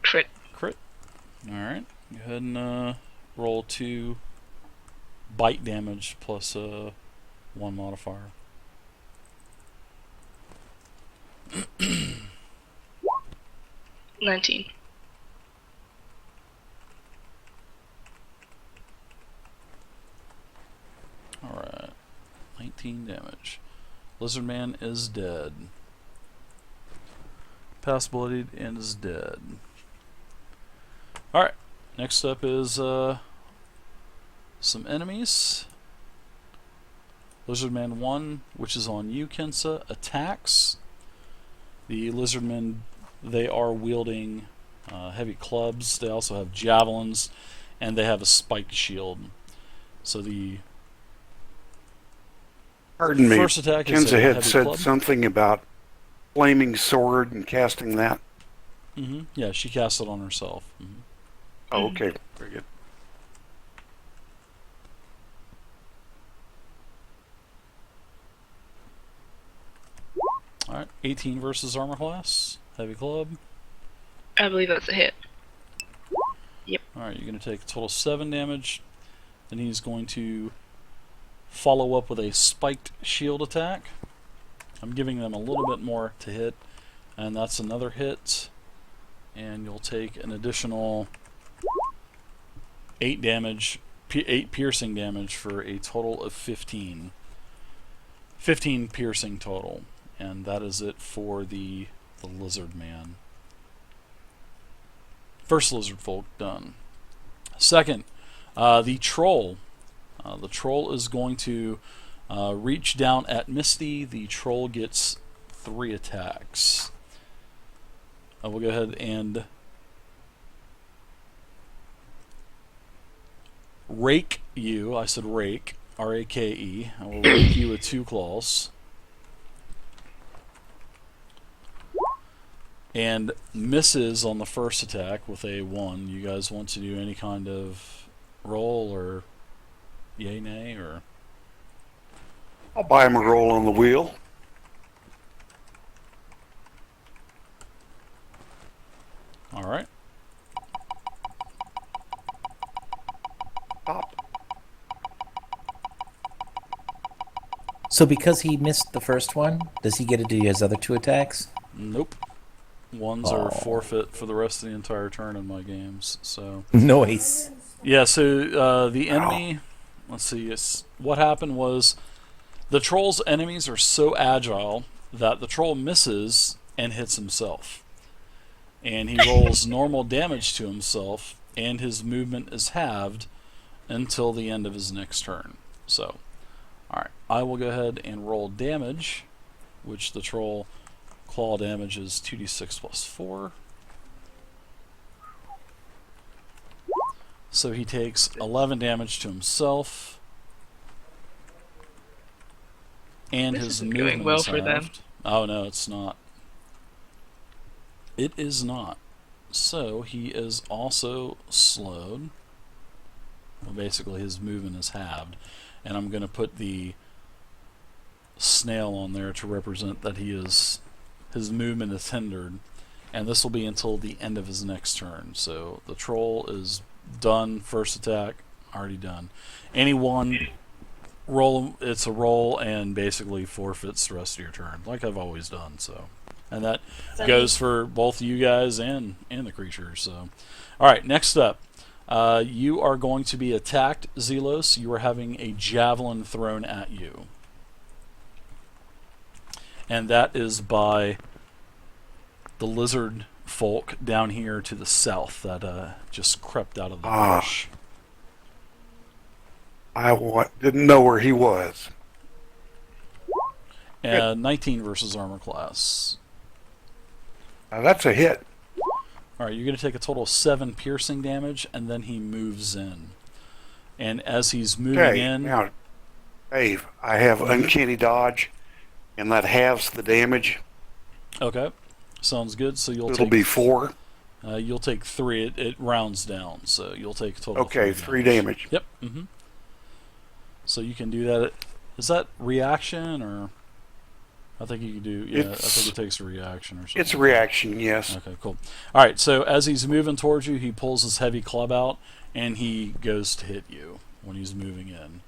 Crit. Crit. Alright. Go ahead and roll 2 bite damage plus 1 modifier. 19. Alright. 19 damage. Lizardman is dead. Pass bloodied and is dead. Alright. Next up is some enemies. Lizardman 1, which is on you, Kensa, attacks. The Lizardmen, they are wielding heavy clubs. They also have javelins, and they have a spiked shield. So the Pardon me. first attack is Kenza a had heavy said club. something about flaming sword and casting that. Yeah, she casts it on herself. Oh, okay. Very good. Alright, 18 versus armor class. Heavy club. I believe that's a hit. Yep. Alright, you're going to take a total 7 damage. Then he's going to follow up with a spiked shield attack. I'm giving them a little bit more to hit. And that's another hit. And you'll take an additional 8 damage, 8 piercing damage for a total of 15. 15 piercing total. And that is it for the lizard man. First lizard folk done. Second, the troll. The troll is going to reach down at Misty. The troll gets 3 attacks. I will go ahead and rake you. I said rake. R-A-K-E. I will rake you with 2 claws. And misses on the first attack with a 1. You guys want to do any kind of roll or yay, nay, or... I'll buy him a roll on the wheel. Alright. Pop. So because he missed the first one, does he get to do his other 2 attacks? Nope. Ones are forfeit for the rest of the entire turn in my games. So Nice. yeah. So the enemy. Let's see. What happened was the troll's enemies are so agile that the troll misses and hits himself, and he rolls normal damage to himself, and his movement is halved until the end of his next turn. So, all right. I will go ahead and roll damage, which the troll. Claw damage is 2d6 plus 4. So he takes 11 damage to himself. And This his isn't movement going well is for them. halved. Oh no, it's not. It is not. So he is also slowed. Well, basically his movement is halved. And I'm going to put the snail on there to represent that his movement is hindered, and this will be until the end of his next turn. So the troll is done. First attack already done. Any one roll, it's a roll, and basically forfeits the rest of your turn, like I've always done. So, and that goes for both you guys and the creatures. So, all right, next up, you are going to be attacked, Zelos. You are having a javelin thrown at you. And that is by the lizard folk down here to the south that just crept out of the bush. Didn't know where he was. And 19 versus armor class. Now that's a hit. Alright, you're going to take a total of 7 piercing damage, and then he moves in. And as he's moving Okay, in... now, Dave, I have uncanny dodge, and that halves the damage. Okay, sounds good. So It'll be 4. You'll take 3. It rounds down, so you'll take a total Okay, of 3 damage. Yep. So you can do that. Is that reaction or? I think you can do. Yeah, I think it takes a reaction or something. It's a reaction, yes. Okay, cool. All right, so as he's moving towards you, he pulls his heavy club out, and he goes to hit you when he's moving in.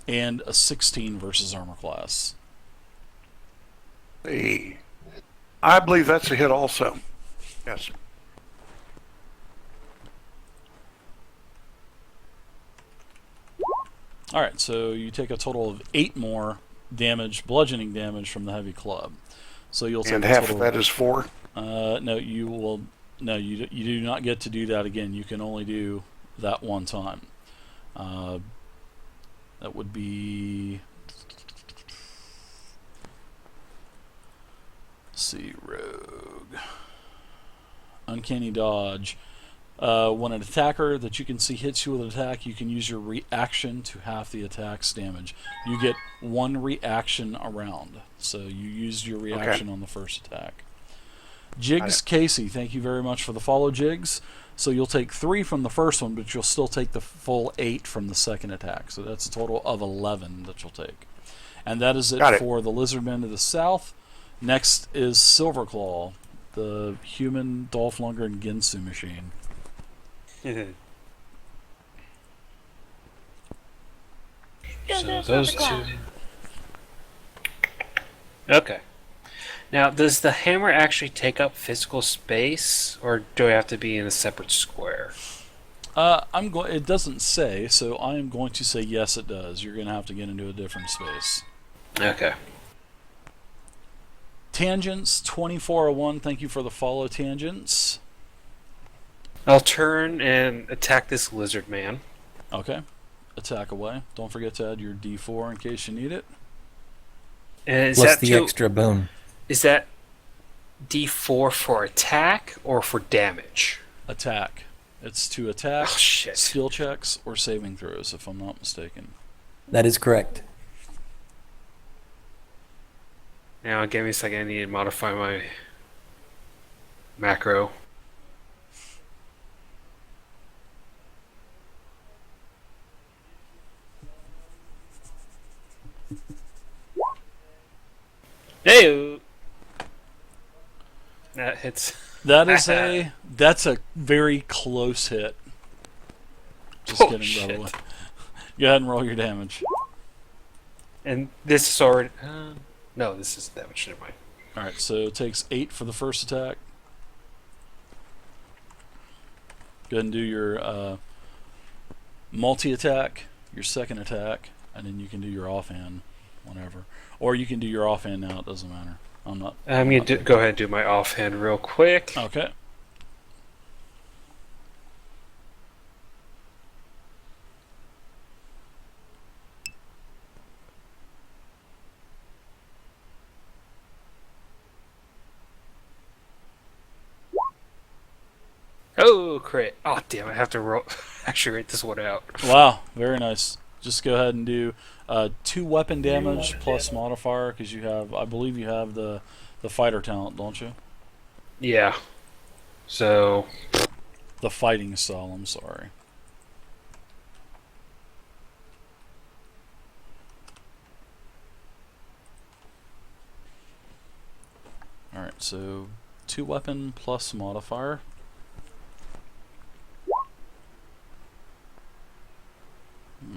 And a 16 versus armor class. Hey. I believe that's a hit also. Yes. All right, so you take a total of 8 more damage, bludgeoning damage from the heavy club. So you'll take And a half total of that is 4? No, you will. No, you do not get to do that again. You can only do that one time. That would be. Let's see, rogue, uncanny dodge. When an attacker that you can see hits you with an attack, you can use your reaction to half the attack's damage. You get 1 reaction around, so you used your reaction on the first attack. Jigs Casey, thank you very much for the follow, Jigs. So you'll take 3 from the first one, but you'll still take the full 8 from the second attack. So that's a total of 11 that you'll take. And that is it for the Lizardmen to the south. Next is Silverclaw, the human Dolph Lundgren Ginsu machine. So those two. Okay. Now, does the hammer actually take up physical space, or do I have to be in a separate square? It doesn't say, so I am going to say yes, it does. You're going to have to get into a different space. Okay. Tangents 2401. Thank you for the follow, Tangents. I'll turn and attack this lizard man. Okay. Attack away. Don't forget to add your D4 in case you need it. And is Plus that the extra boon. Is that D4 for attack or for damage? Attack. It's to attack, Oh, shit. skill checks, or saving throws, if I'm not mistaken. That is correct. Now, give me a second. I need to modify my macro. Hey, that hits. That's a very close hit. Just Oh, kidding, shit. by the way. Go ahead and roll your damage. And this is already. No, this is damage. Never mind. Alright, so it takes 8 for the first attack. Go ahead and do your multi-attack, your second attack, and then you can do your offhand whenever. Or you can do your offhand now, it doesn't matter. I'm going to go ahead and do my offhand real quick. Okay. Oh, crit. Oh, damn, I have to actually write this one out. Wow, very nice. Just go ahead and do 2 weapon damage plus modifier, because you have, I believe you have the fighter talent, don't you? Yeah. So. The fighting style, I'm sorry. Alright, so 2 weapon plus modifier.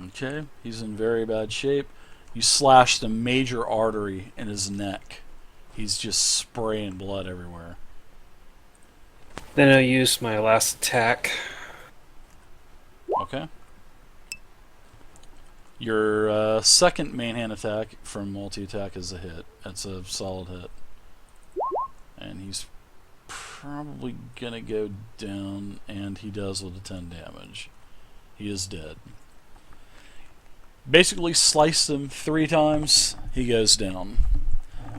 Okay, he's in very bad shape. You slashed a major artery in his neck. He's just spraying blood everywhere. Then I'll use my last attack. Okay. Your second main hand attack from multi-attack is a hit. That's a solid hit. And he's probably gonna go down, and he does with a 10 damage. He is dead. Basically sliced him 3 times, he goes down.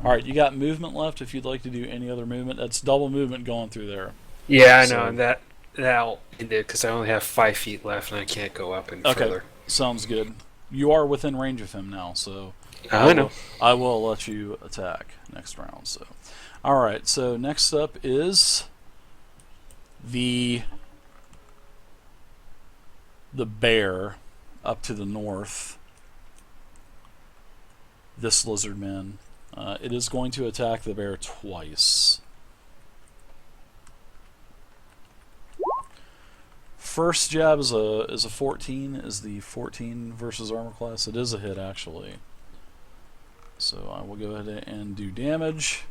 Alright, you got movement left if you'd like to do any other movement. That's double movement going through there. Yeah, I know, and that'll end it because I only have 5 feet left and I can't go up any further. Sounds good. You are within range of him now, so I know. I will let you attack next round. So, alright, so next up is the bear up to the north. this Lizardman. It is going to attack the bear twice. First jab is a 14. Is the 14 versus armor class? It is a hit, actually. So I will go ahead and do damage,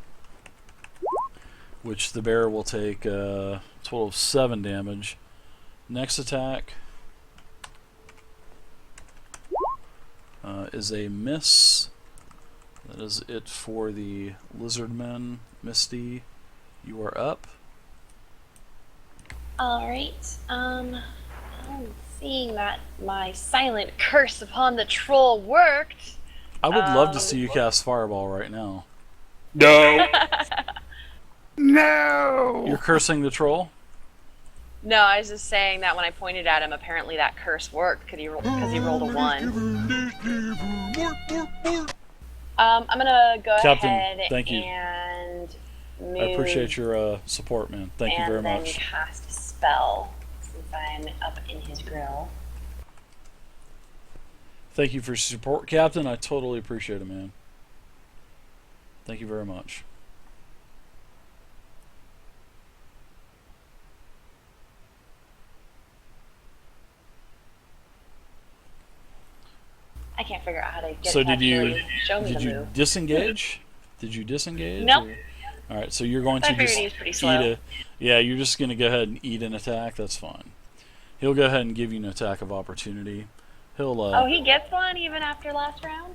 which the bear will take a total of 7 damage. Next attack is a miss. That is it for the Lizardmen. Misty, you are up. Alright, I'm seeing that my silent curse upon the troll worked. I would love to see you cast Fireball right now. No. No. You're cursing the troll? No, I was just saying that when I pointed at him, apparently that curse worked because he rolled a 1. I'm gonna go Captain, ahead thank you. and move. I appreciate your support, man. Thank you very much. And then cast a spell since I'm up in his grill. Thank you for your support, Captain. I totally appreciate it, man. Thank you very much. I can't figure out how to get So it to did you actually show me did the you move. disengage? Did you disengage? Nope. All right, so you're going I to figured just he was pretty eat slow. yeah, you're just going to go ahead and eat an attack. That's fine. He'll go ahead and give you an attack of opportunity. He'll Oh, he gets one even after last round?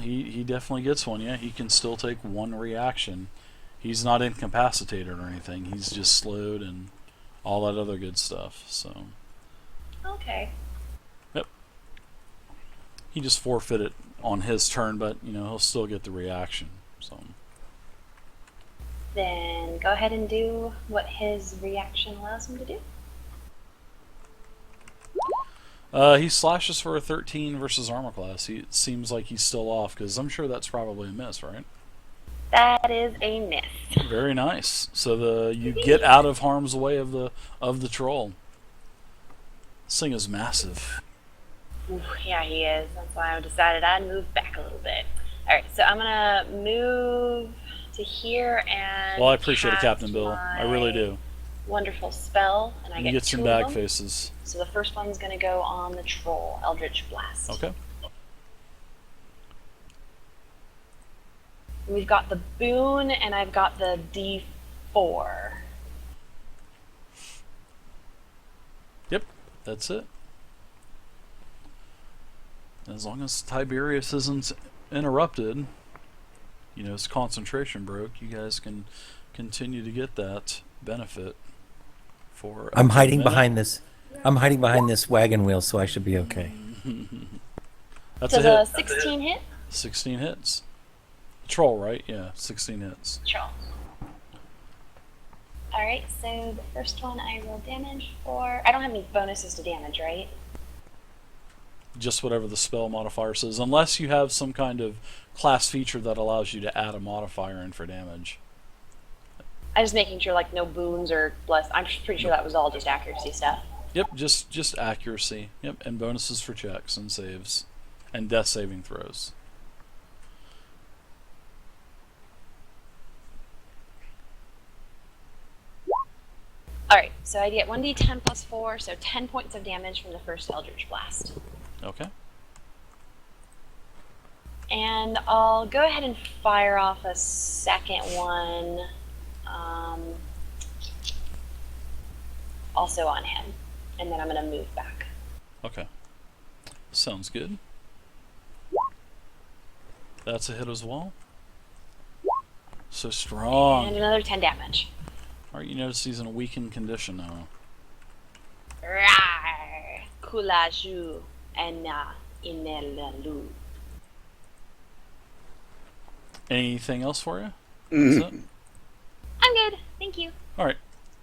he definitely gets one. Yeah, he can still take one reaction. He's not incapacitated or anything. He's just slowed and all that other good stuff. So Okay. he just forfeited on his turn, but you know he'll still get the reaction. So Then go ahead and do what his reaction allows him to do. he slashes for a 13 versus armor class. It seems like he's still off because I'm sure that's probably a miss, right? That is a miss. Very nice. So you get out of harm's way of the troll. This thing is massive. Ooh, yeah, he is. That's why I decided I'd move back a little bit. Alright, so I'm gonna move to here and Well, I appreciate it, cast Captain Bill. I really do. Wonderful spell, and I You get get some 2 bag of them. faces. So the first one's gonna go on the troll, Eldritch Blast. Okay. We've got the boon, and I've got the D4. Yep, that's it. As long as Tiberius isn't interrupted, you know, his concentration broke, you guys can continue to get that benefit for I'm a hiding minute. behind this. I'm hiding behind this wagon wheel, so I should be okay. That's Does a a hit. 16 hit? 16 hits. Troll, right? Yeah, 16 hits. Troll. Alright, so the first one I roll damage for... I don't have any bonuses to damage, right? Just whatever the spell modifier says, unless you have some kind of class feature that allows you to add a modifier in for damage. I'm just making sure, like, no boons or bless... I'm pretty sure that was all just accuracy stuff. Yep, just accuracy. Yep, and bonuses for checks and saves, and death saving throws. Alright, so I get 1d10 plus 4, so 10 points of damage from the first Eldritch Blast. Okay. And I'll go ahead and fire off a second one, also on him. And then I'm going to move back. Okay. Sounds good. That's a hit as well. So strong. And another 10 damage. Alright, you notice he's in a weakened condition now. Rar, Kulaju, Enna, Inelalu. Anything else for you? Mhm. That's it? I'm good, thank you. Alright,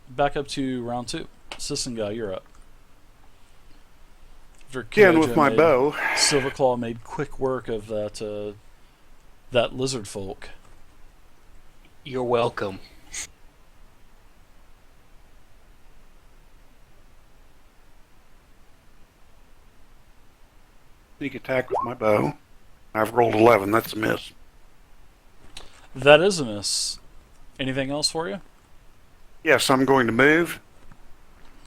back up to round 2. Sisson guy, you're up. After Again with Kimojo my made- bow. Silverclaw made quick work of that lizard folk. You're welcome. Sneak attack with my bow. I've rolled 11. That's a miss. That is a miss. Anything else for you? Yes, I'm going to move.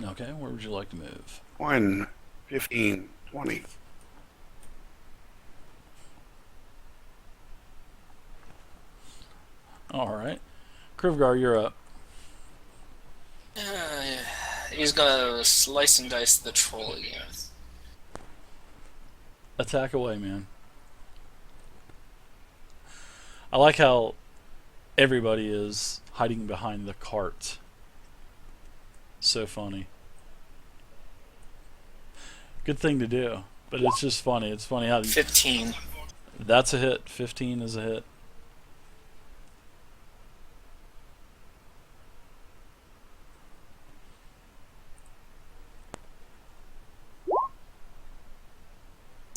Okay, where would you like to move? 1, 15, 20. Alright. Krivgar, you're up. He's gonna slice and dice the troll again. Attack away, man. I like how everybody is hiding behind the cart. So funny. Good thing to do, but it's just funny. It's funny how 15. that's a hit. 15 is a hit.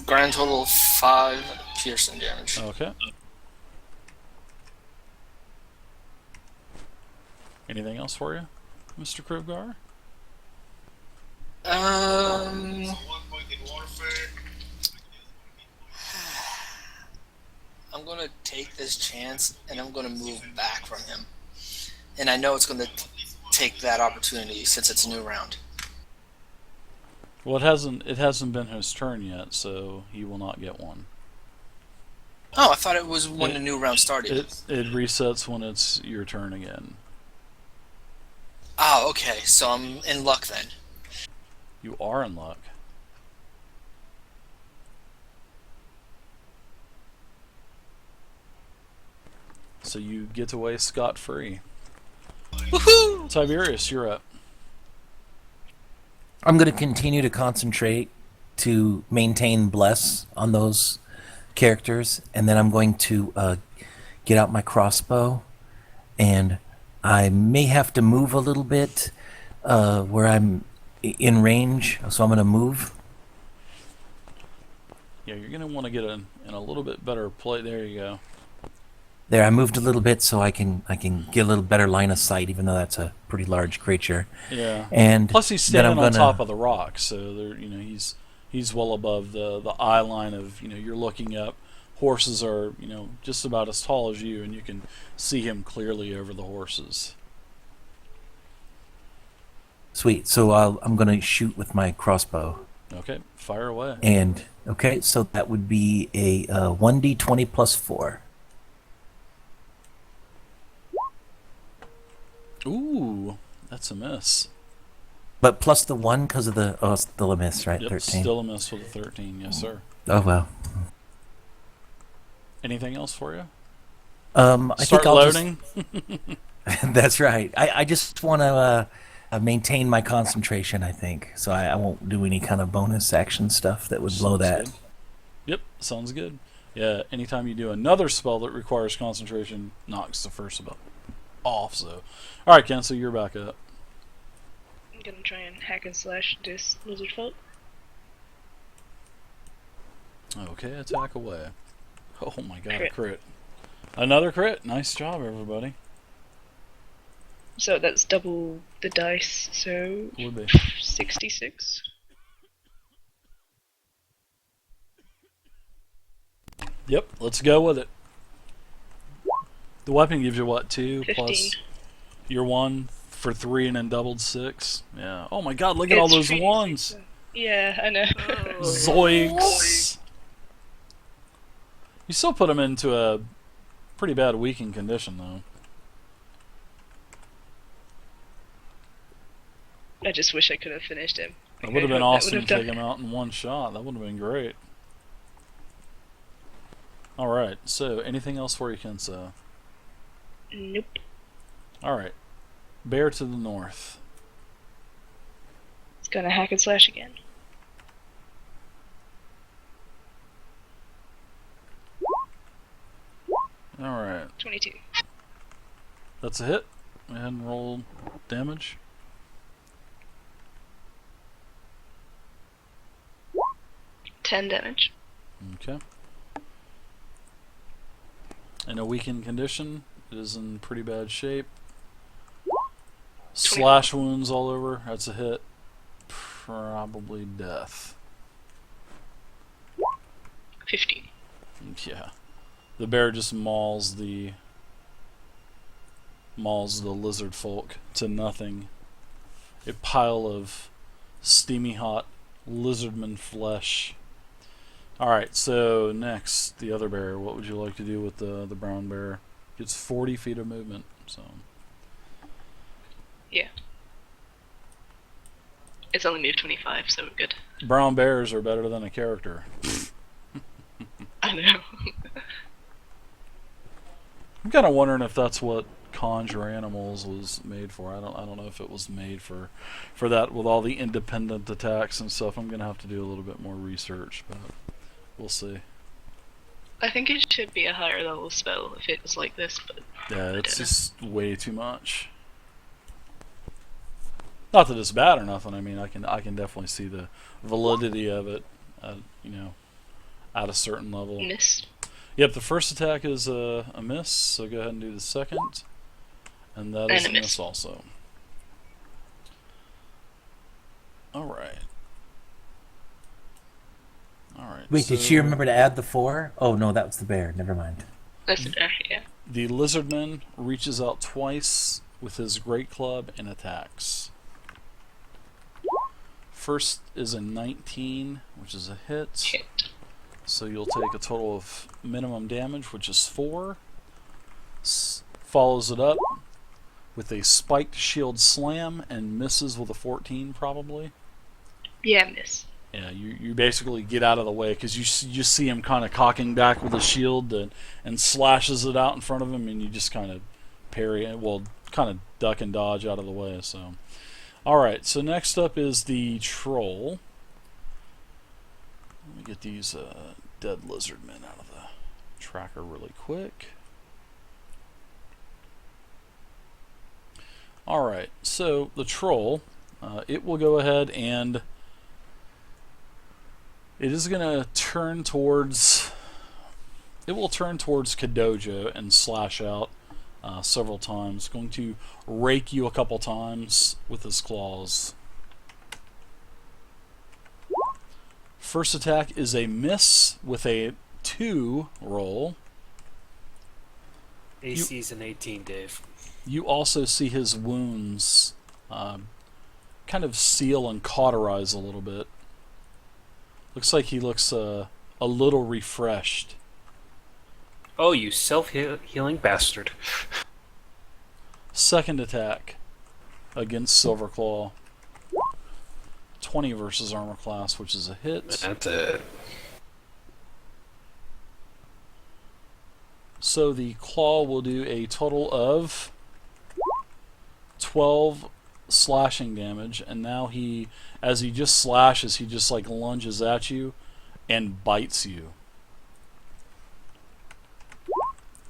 Grand total 5 piercing damage. Okay. Anything else for you, Mr. Krivgar? I'm gonna take this chance and I'm gonna move back from him. And I know it's gonna take that opportunity since it's a new round. Well, it hasn't been his turn yet, so he will not get one. Oh, I thought it was when the new round started. It resets when it's your turn again. Oh, okay, so I'm in luck then. You are in luck. So you get away scot-free. Woohoo! Tiberius, you're up. I'm going to continue to concentrate to maintain bless on those characters, and then I'm going to get out my crossbow, and I may have to move a little bit where I'm in range, so I'm going to move. Yeah, you're going to want to get in a little bit better play. There you go. There, I moved a little bit so I can get a little better line of sight, even though that's a pretty large creature. Yeah. And plus he's then standing I'm on gonna, top of the rock, so there, he's well above the eye line of you're looking up. Horses are just about as tall as you, and you can see him clearly over the horses. Sweet. So I'm going to shoot with my crossbow. Okay, fire away. And okay, so that would be a 1d20 plus 4. Ooh, that's a miss. But plus the 1 because of the... Oh, it's still a miss, right? Yep, 13. still a miss with a 13. Yes, sir. Oh, well. Anything else for you? I Start think I'll loading. Just... That's right. I just want to maintain my concentration, I think. So I won't do any kind of bonus action stuff that would blow that. Good. Yep, sounds good. Yeah, anytime you do another spell that requires concentration, knocks the first spell off. So, all right, Ken. So you're back up. I'm gonna try and hack and slash this lizard folk. Okay, attack away. Oh my god, Crit. a crit. Another crit. Nice job, everybody. So that's double the dice, so Would be. 66. Yep, let's go with it. The weapon gives you what, 2 15. plus your 1 for 3 and then doubled 6? Yeah. Oh my god, look at all It's those pretty- ones! Yeah, I know. Zoinks! You still put them into a pretty bad weakened condition, though. I just wish I could have finished him. It would have been That awesome to would've done- take him out in one shot. That would have been great. Alright, so anything else for you, Kenso? Nope. Alright. Bear to the north. It's gonna hack and slash again. Alright. 22. That's a hit. Go ahead and roll damage. 10 damage. Okay. In a weakened condition, it is in pretty bad shape. Slash wounds all over. That's a hit. Probably death. 15. Yeah. The bear just mauls the lizard folk to nothing. A pile of steamy hot lizardman flesh. Alright, so next, the other bear. What would you like to do with the brown bear? Gets 40 feet of movement, so... Yeah. It's only moved 25, so we're good. Brown bears are better than a character. I know. I'm kind of wondering if that's what Conjure Animals was made for. I don't know if it was made for that with all the independent attacks and stuff. I'm gonna have to do a little bit more research, but we'll see. I think it should be a higher level spell if it was like this, but Yeah, it's just way too much. Not that it's bad or nothing. I mean, I can definitely see the validity of it, you know, at a certain level. miss. Yep, the first attack is a miss, so go ahead and do the second. And that is And a a miss miss. also. Alright. Alright. Wait, did she remember to add the 4? Oh no, that was the bear. Never mind. That's it, yeah. The Lizardman reaches out twice with his great club and attacks. First is a 19, which is a hit. Hit. So you'll take a total of minimum damage, which is 4. Follows it up with a spiked shield slam and misses with a 14 probably. Yeah, miss. Yeah, you basically get out of the way because you just see him kind of cocking back with a shield and slashes it out in front of him, and you just kind of parry it. Well, kind of duck and dodge out of the way. So, all right. So next up is the troll. Let me get these dead lizardmen out of the tracker really quick. Alright, so the troll, it will go ahead and it is going to turn towards, it will turn towards Kadojo and slash out several times. Going to rake you a couple times with his claws. First attack is a miss with a 2 roll. AC's an 18, Dave. You also see his wounds kind of seal and cauterize a little bit. Looks like he looks a little refreshed. Oh, you self-healing bastard. Second attack against Silverclaw. 20 versus armor class, which is a hit. That's it. So the claw will do a total of 12 slashing damage, and now as he just slashes, he just like lunges at you and bites you.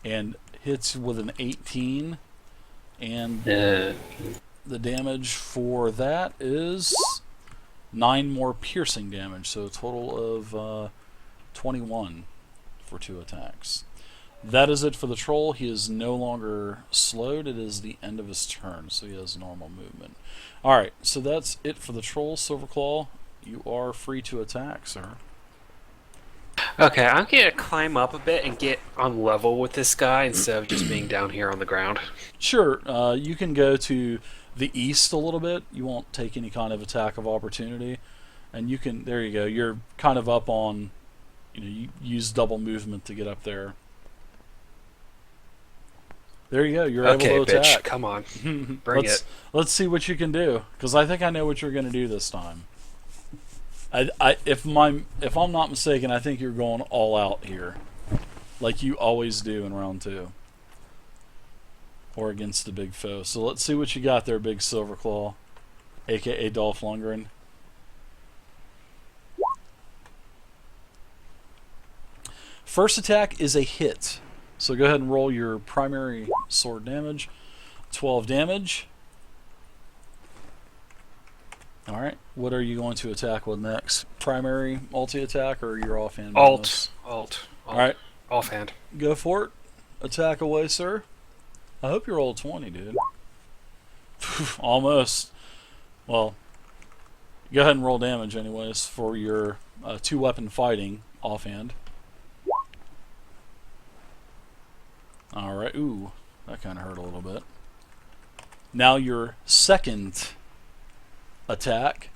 And hits with an 18, and the damage for that is 9 more piercing damage, so a total of 21 for 2 attacks. That is it for the troll. He is no longer slowed. It is the end of his turn, so he has normal movement. Alright, so that's it for the troll. Silverclaw, you are free to attack, sir. Okay, I'm gonna climb up a bit and get on level with this guy instead of just being down here on the ground. Sure, you can go to the east a little bit. You won't take any kind of attack of opportunity. And you can, there you go, you're kind of up on, you use double movement to get up there. There you go. You're Okay, able to attack. bitch, come on. Bring it. Let's see what you can do, because I think I know what you're going to do this time. If I'm not mistaken, I think you're going all out here, like you always do in round 2, or against the big foe. So let's see what you got there, Big Silverclaw, aka Dolph Lundgren. First attack is a hit. So go ahead and roll your primary sword damage. 12 damage. Alright, what are you going to attack with next? Primary multi-attack or your offhand bonus? Alt. Alright, Offhand. go for it. Attack away, sir. I hope you rolled 20, dude. Almost. Well, go ahead and roll damage anyways for your 2-weapon fighting offhand. Alright, ooh, that kind of hurt a little bit. Now your second attack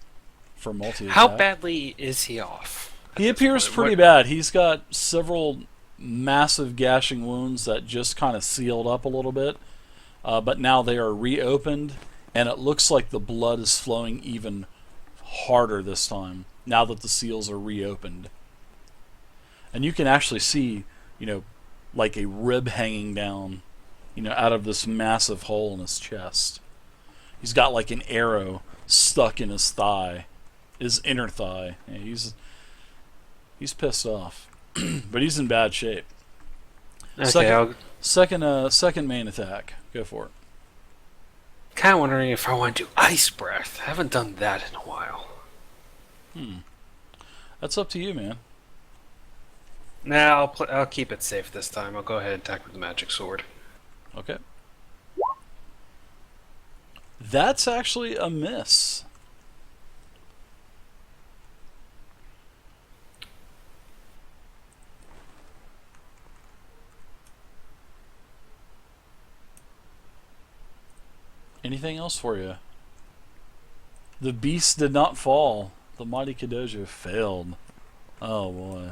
for multi-attack. How badly is he off? He appears What- pretty bad. He's got several massive gashing wounds that just kind of sealed up a little bit. But now they are reopened, and it looks like the blood is flowing even harder this time, now that the seals are reopened. And you can actually see, like a rib hanging down, out of this massive hole in his chest. He's got like an arrow stuck in his thigh, his inner thigh. Yeah, he's pissed off, but he's in bad shape. Okay, Second main attack. Go for it. kind of wondering if I want to do ice breath. I haven't done that in a while. That's up to you, man. Nah, I'll keep it safe this time. I'll go ahead and attack with the magic sword. Okay. That's actually a miss. Anything else for you? The beast did not fall. The mighty Kadojo failed. Oh boy.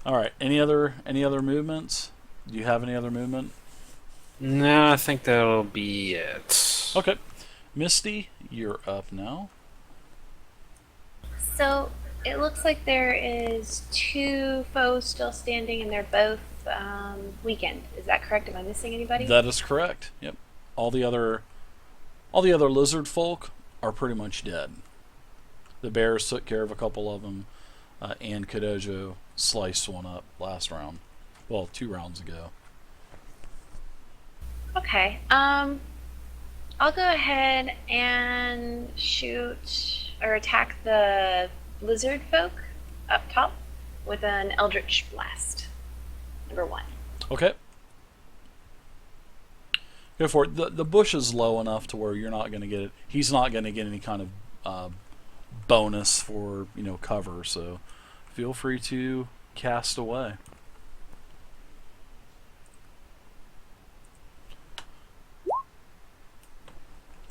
Alright, any other movements? Do you have any other movement? No, I think that'll be it. Okay. Misty, you're up now. So it looks like there is 2 foes still standing, and they're both weakened. Is that correct? Am I missing anybody? That is correct. Yep. All the other lizard folk are pretty much dead. The bears took care of a couple of them, and Kadojo sliced one up last round. Well, 2 rounds ago. Okay. I'll go ahead and shoot or attack the lizard folk up top with an Eldritch Blast. Number 1. Okay. Go for it. The bush is low enough to where you're not going to get it. He's not going to get any kind of bonus for cover. So feel free to cast away.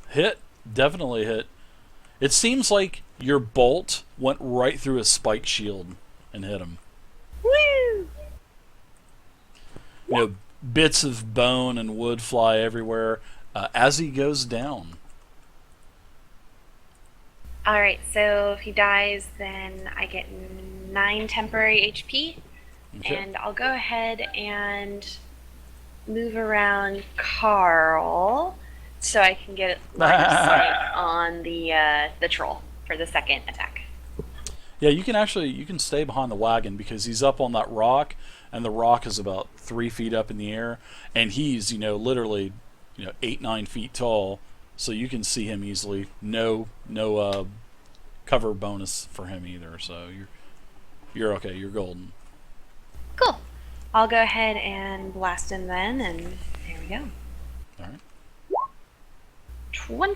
Hit. Definitely hit. It seems like your bolt went right through his spike shield and hit him. Woo! Bits of bone and wood fly everywhere as he goes down. Alright, so if he dies, then I get 9 temporary HP. Okay. And I'll go ahead and move around Carl so I can get line of sight on the troll for the second attack. Yeah, you can stay behind the wagon because he's up on that rock, and the rock is about 3 feet up in the air, and he's literally 8-9 feet tall, so you can see him easily. No cover bonus for him either, so you're okay. You're golden. Cool. I'll go ahead and blast him then, and here we go. All right. 20.